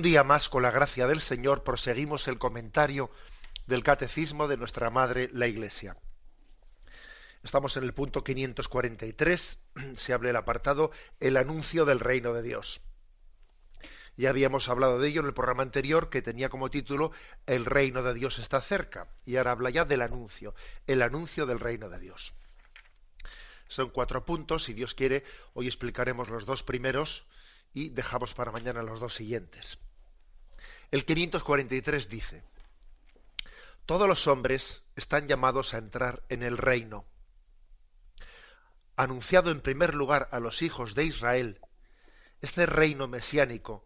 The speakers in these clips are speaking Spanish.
día más, con la gracia del Señor, proseguimos el comentario del Catecismo de nuestra Madre, la Iglesia. Estamos en el punto 543, se habla el apartado El anuncio del reino de Dios. Ya habíamos hablado de ello en el programa anterior, que tenía como título El reino de Dios está cerca, y ahora habla ya del anuncio, el anuncio del reino de Dios. Son 4 puntos, si Dios quiere, hoy explicaremos los 2 primeros y dejamos para mañana los 2 siguientes. El 543 dice: todos los hombres están llamados a entrar en el reino, anunciado en primer lugar a los hijos de Israel. Este reino mesiánico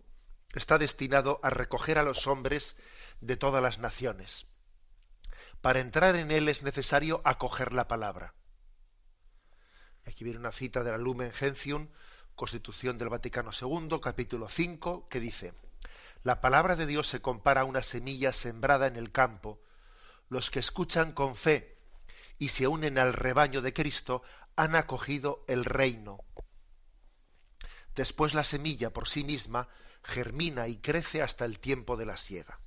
está destinado a recoger a los hombres de todas las naciones. Para entrar en él es necesario acoger la palabra. Aquí viene una cita de la Lumen Gentium, Constitución del Vaticano II, capítulo 5, que dice: la palabra de Dios se compara a una semilla sembrada en el campo. Los que escuchan con fe y se unen al rebaño de Cristo han acogido el reino. Después la semilla por sí misma germina y crece hasta el tiempo de la siega.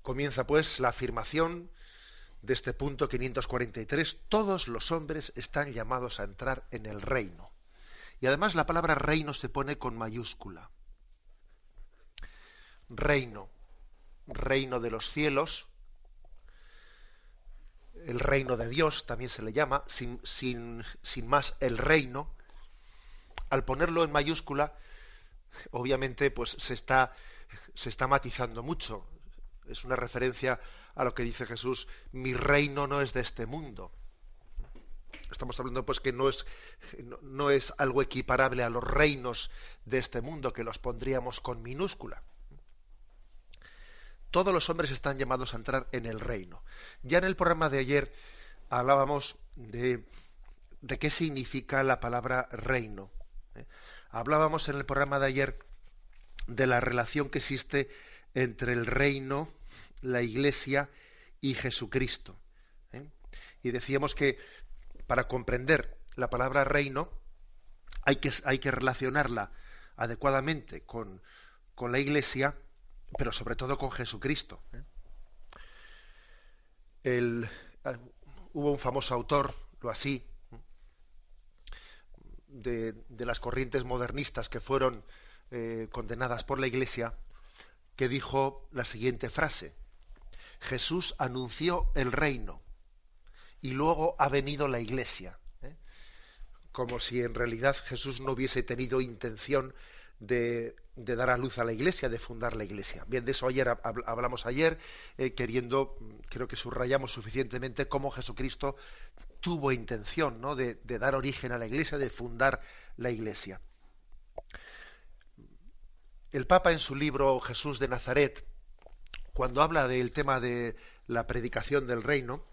Comienza pues la afirmación de este punto 543. Todos los hombres están llamados a entrar en el reino. Y además la palabra reino se pone con mayúscula. Reino, reino de los cielos, el reino de Dios también se le llama, sin más el reino. Al ponerlo en mayúscula, obviamente pues se está matizando mucho. Es una referencia a lo que dice Jesús: mi reino no es de este mundo. Estamos hablando pues que no es algo equiparable a los reinos de este mundo, que los pondríamos con minúscula. Todos los hombres están llamados a entrar en el reino. Ya en el programa de ayer hablábamos de qué significa la palabra reino. Hablábamos en el programa de ayer de la relación que existe entre el reino, la Iglesia y Jesucristo. Y decíamos que para comprender la palabra reino hay que relacionarla adecuadamente con la Iglesia, pero sobre todo con Jesucristo. Hubo un famoso autor, lo así, de las corrientes modernistas que fueron condenadas por la Iglesia, que dijo la siguiente frase: Jesús anunció el reino y luego ha venido la Iglesia. Como si en realidad Jesús no hubiese tenido intención de dar a luz a la Iglesia, de fundar la Iglesia. Bien, de eso hablamos ayer, creo que subrayamos suficientemente cómo Jesucristo tuvo intención, ¿no?, de dar origen a la Iglesia, de fundar la Iglesia. El Papa, en su libro Jesús de Nazaret, cuando habla del tema de la predicación del reino,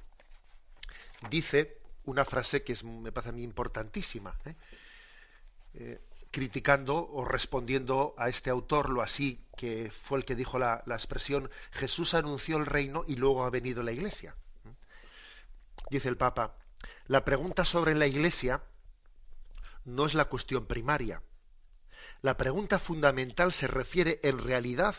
dice una frase que me parece a mí importantísima, criticando o respondiendo a este autor, lo así, que fue el que dijo la expresión: Jesús anunció el reino y luego ha venido la Iglesia. Dice el Papa: la pregunta sobre la Iglesia no es la cuestión primaria. La pregunta fundamental se refiere en realidad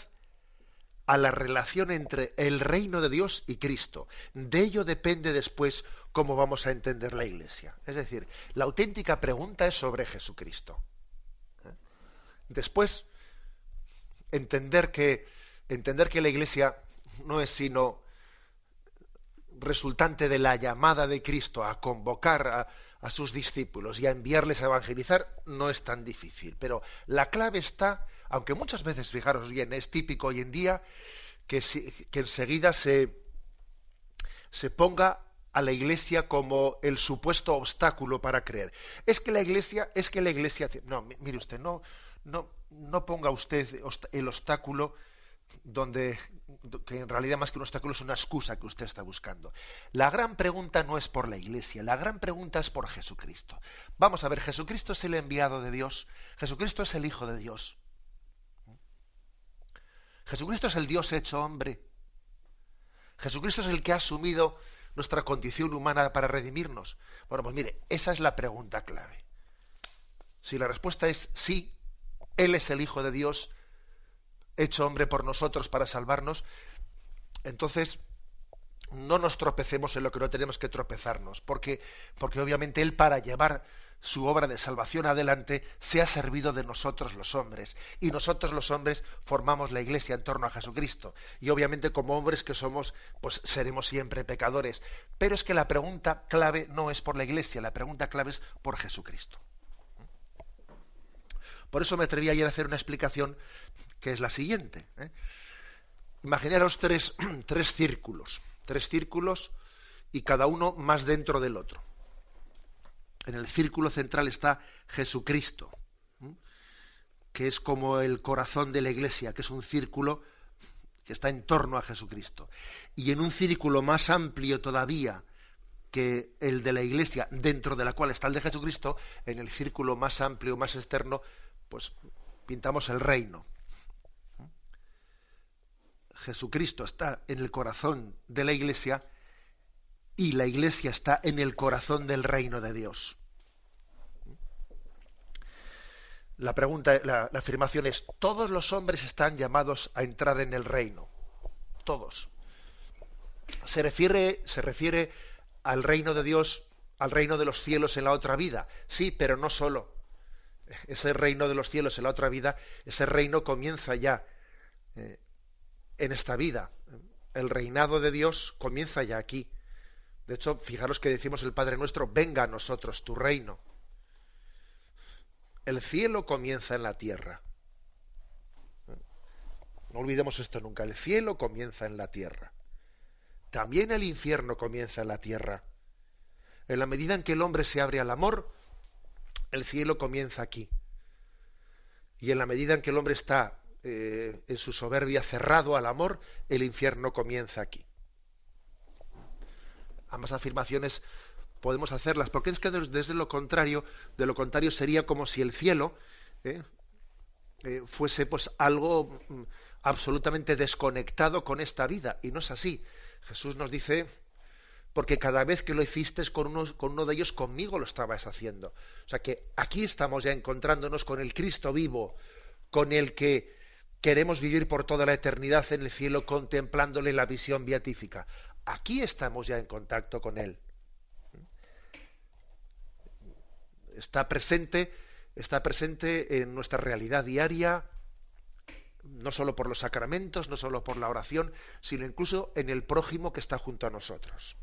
a la relación entre el reino de Dios y Cristo. De ello depende después cómo vamos a entender la Iglesia. Es decir, la auténtica pregunta es sobre Jesucristo. Después, entender que la Iglesia no es sino resultante de la llamada de Cristo a convocar a sus discípulos y a enviarles a evangelizar, no es tan difícil. Pero la clave está, aunque muchas veces, fijaros bien, es típico hoy en día que enseguida se ponga a la Iglesia como el supuesto obstáculo para creer. Es que la Iglesia, no, mire usted, no ponga usted el obstáculo que en realidad más que un obstáculo es una excusa que usted está buscando. La gran pregunta no es por la Iglesia, la gran pregunta es por Jesucristo. Vamos a ver, Jesucristo es el enviado de Dios, Jesucristo es el Hijo de Dios. Jesucristo es el Dios hecho hombre. Jesucristo es el que ha asumido nuestra condición humana para redimirnos. Bueno, pues mire, esa es la pregunta clave. Si la respuesta es sí, Él es el Hijo de Dios, hecho hombre por nosotros para salvarnos, entonces no nos tropecemos en lo que no tenemos que tropezarnos, porque obviamente Él, para llevar su obra de salvación adelante, se ha servido de nosotros los hombres, y nosotros los hombres formamos la Iglesia en torno a Jesucristo, y obviamente como hombres que somos, pues seremos siempre pecadores, pero es que la pregunta clave no es por la Iglesia, la pregunta clave es por Jesucristo. Por eso me atreví ayer a hacer una explicación que es la siguiente, ¿eh? Imaginaros tres círculos y cada uno más dentro del otro. En el círculo central está Jesucristo, que es como el corazón de la Iglesia, que es un círculo que está en torno a Jesucristo. Y en un círculo más amplio todavía que el de la Iglesia, dentro de la cual está el de Jesucristo, en el círculo más amplio, más externo, pues pintamos el reino. Jesucristo está en el corazón de la Iglesia y la Iglesia está en el corazón del reino de Dios. La afirmación es: todos los hombres están llamados a entrar en el reino. Todos. Se refiere al reino de Dios, al reino de los cielos en la otra vida. Sí, pero no solo. Ese reino de los cielos en la otra vida, ese reino comienza ya en esta vida. El reinado de Dios comienza ya aquí. De hecho, fijaros que decimos el Padre Nuestro: venga a nosotros tu reino. El cielo comienza en la tierra. No olvidemos esto nunca. El cielo comienza en la tierra. También el infierno comienza en la tierra. En la medida en que el hombre se abre al amor, el cielo comienza aquí. Y en la medida en que el hombre está en su soberbia cerrado al amor, el infierno comienza aquí. Ambas afirmaciones podemos hacerlas, porque es que desde lo contrario, de lo contrario sería como si el cielo fuese pues algo absolutamente desconectado con esta vida, y no es así. Jesús nos dice: porque cada vez que lo hiciste con uno de ellos, conmigo lo estabas haciendo. O sea que aquí estamos ya encontrándonos con el Cristo vivo, con el que queremos vivir por toda la eternidad en el cielo, contemplándole la visión beatífica. Aquí estamos ya en contacto con Él. Está presente en nuestra realidad diaria, no solo por los sacramentos, no solo por la oración, sino incluso en el prójimo que está junto a nosotros.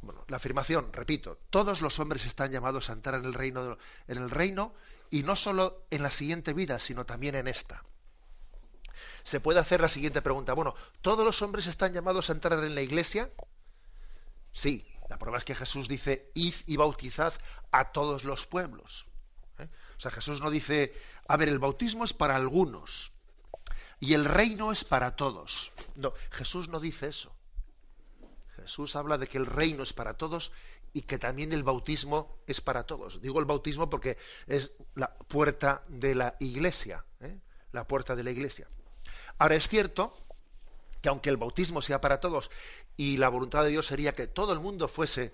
Bueno, la afirmación, repito: todos los hombres están llamados a entrar en el reino, y no solo en la siguiente vida, sino también en esta. Se puede hacer la siguiente pregunta: bueno, ¿todos los hombres están llamados a entrar en la Iglesia? Sí, la prueba es que Jesús dice: id y bautizad a todos los pueblos. O sea, Jesús no dice: a ver, el bautismo es para algunos y el reino es para todos. No, Jesús no dice eso. Jesús habla de que el reino es para todos y que también el bautismo es para todos. Digo el bautismo porque es la puerta de la Iglesia, la puerta de la Iglesia. Ahora, es cierto que aunque el bautismo sea para todos y la voluntad de Dios sería que todo el mundo fuese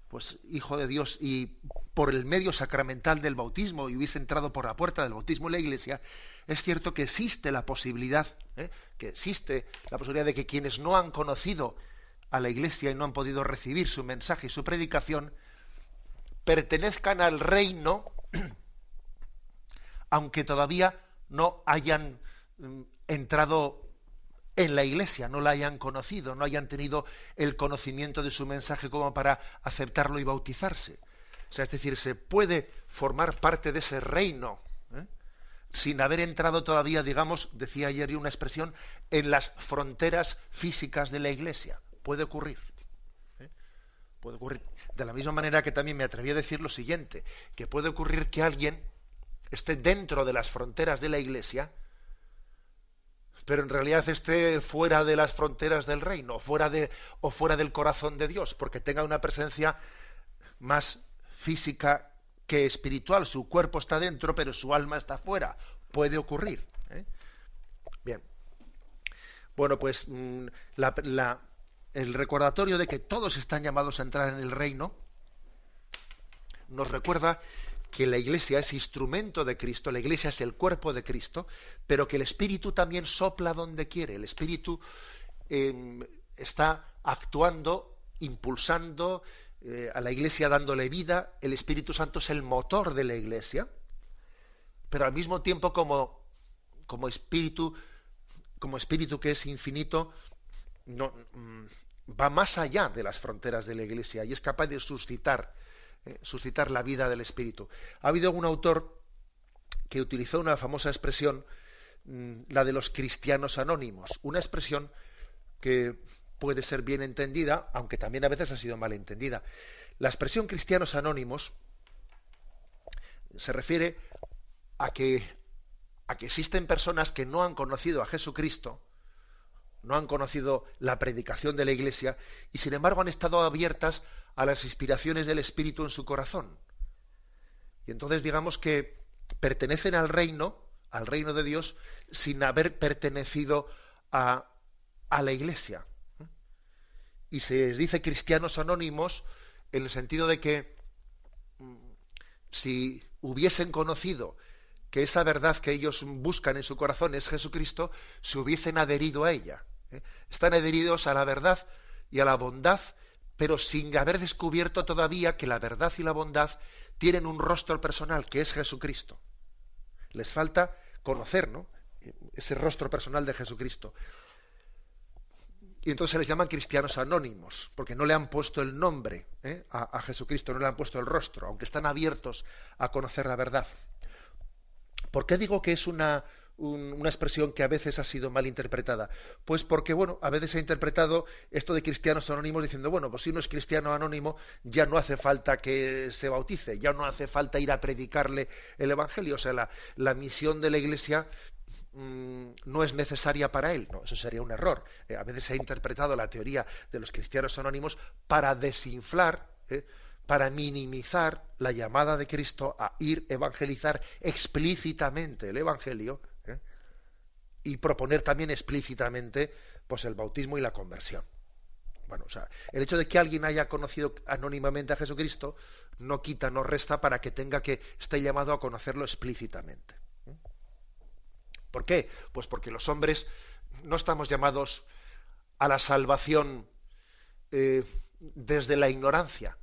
pues hijo de Dios y por el medio sacramental del bautismo y hubiese entrado por la puerta del bautismo en la Iglesia, es cierto que existe la posibilidad, de que quienes no han conocido a la Iglesia y no han podido recibir su mensaje y su predicación, pertenezcan al reino, aunque todavía no hayan entrado en la Iglesia, no la hayan conocido, no hayan tenido el conocimiento de su mensaje como para aceptarlo y bautizarse. O sea, es decir, se puede formar parte de ese reino, sin haber entrado todavía, digamos, decía ayer una expresión, en las fronteras físicas de la Iglesia. Puede ocurrir. Puede ocurrir. De la misma manera que también me atreví a decir lo siguiente, que puede ocurrir que alguien esté dentro de las fronteras de la Iglesia, pero en realidad esté fuera de las fronteras del reino, fuera del corazón de Dios, porque tenga una presencia más física que espiritual. Su cuerpo está dentro, pero su alma está fuera. Puede ocurrir. Bien. Bueno, pues el recordatorio de que todos están llamados a entrar en el reino nos recuerda que la Iglesia es instrumento de Cristo, la Iglesia es el cuerpo de Cristo, pero que el Espíritu también sopla donde quiere. El Espíritu está actuando, impulsando a la Iglesia, dándole vida. El Espíritu Santo es el motor de la Iglesia, pero al mismo tiempo como espíritu que es infinito, no, va más allá de las fronteras de la Iglesia y es capaz de suscitar la vida del Espíritu. Ha habido un autor que utilizó una famosa expresión, la de los cristianos anónimos, una expresión que puede ser bien entendida, aunque también a veces ha sido mal entendida. La expresión cristianos anónimos se refiere a que existen personas que no han conocido a Jesucristo, no han conocido la predicación de la Iglesia y sin embargo han estado abiertas a las inspiraciones del Espíritu en su corazón. Y entonces digamos que pertenecen al reino de Dios, sin haber pertenecido a la Iglesia. Y se dice cristianos anónimos en el sentido de que si hubiesen conocido que esa verdad que ellos buscan en su corazón es Jesucristo, se hubiesen adherido a ella. Están adheridos a la verdad y a la bondad, pero sin haber descubierto todavía que la verdad y la bondad tienen un rostro personal, que es Jesucristo. Les falta conocer, ¿no?, ese rostro personal de Jesucristo. Y entonces se les llaman cristianos anónimos, porque no le han puesto el nombre a Jesucristo, no le han puesto el rostro, aunque están abiertos a conocer la verdad. ¿Por qué digo que es una expresión que a veces ha sido mal interpretada? Pues porque, bueno, a veces se ha interpretado esto de cristianos anónimos diciendo, bueno, pues si uno es cristiano anónimo, ya no hace falta que se bautice, ya no hace falta ir a predicarle el Evangelio. O sea, la misión de la Iglesia no es necesaria para él. No, eso sería un error. A veces se ha interpretado la teoría de los cristianos anónimos para desinflar, para minimizar la llamada de Cristo a ir evangelizar explícitamente el Evangelio, y proponer también explícitamente pues el bautismo y la conversión. Bueno, o sea, el hecho de que alguien haya conocido anónimamente a Jesucristo no quita, no resta para que esté llamado a conocerlo explícitamente. ¿Por qué? Pues porque los hombres no estamos llamados a la salvación desde la ignorancia.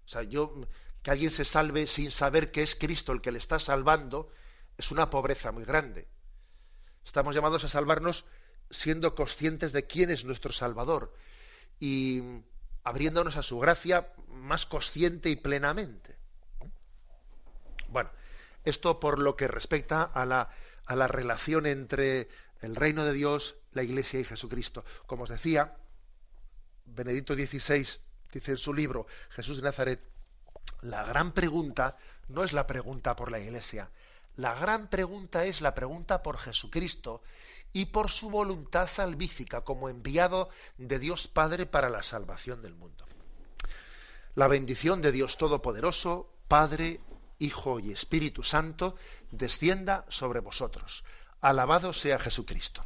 O sea, que alguien se salve sin saber que es Cristo el que le está salvando es una pobreza muy grande. Estamos llamados a salvarnos siendo conscientes de quién es nuestro Salvador y abriéndonos a su gracia más consciente y plenamente. Bueno, esto por lo que respecta a la relación entre el reino de Dios, la Iglesia y Jesucristo. Como os decía, Benedicto XVI dice en su libro Jesús de Nazaret, la gran pregunta no es la pregunta por la Iglesia, la gran pregunta es la pregunta por Jesucristo y por su voluntad salvífica como enviado de Dios Padre para la salvación del mundo. La bendición de Dios Todopoderoso, Padre, Hijo y Espíritu Santo, descienda sobre vosotros. Alabado sea Jesucristo.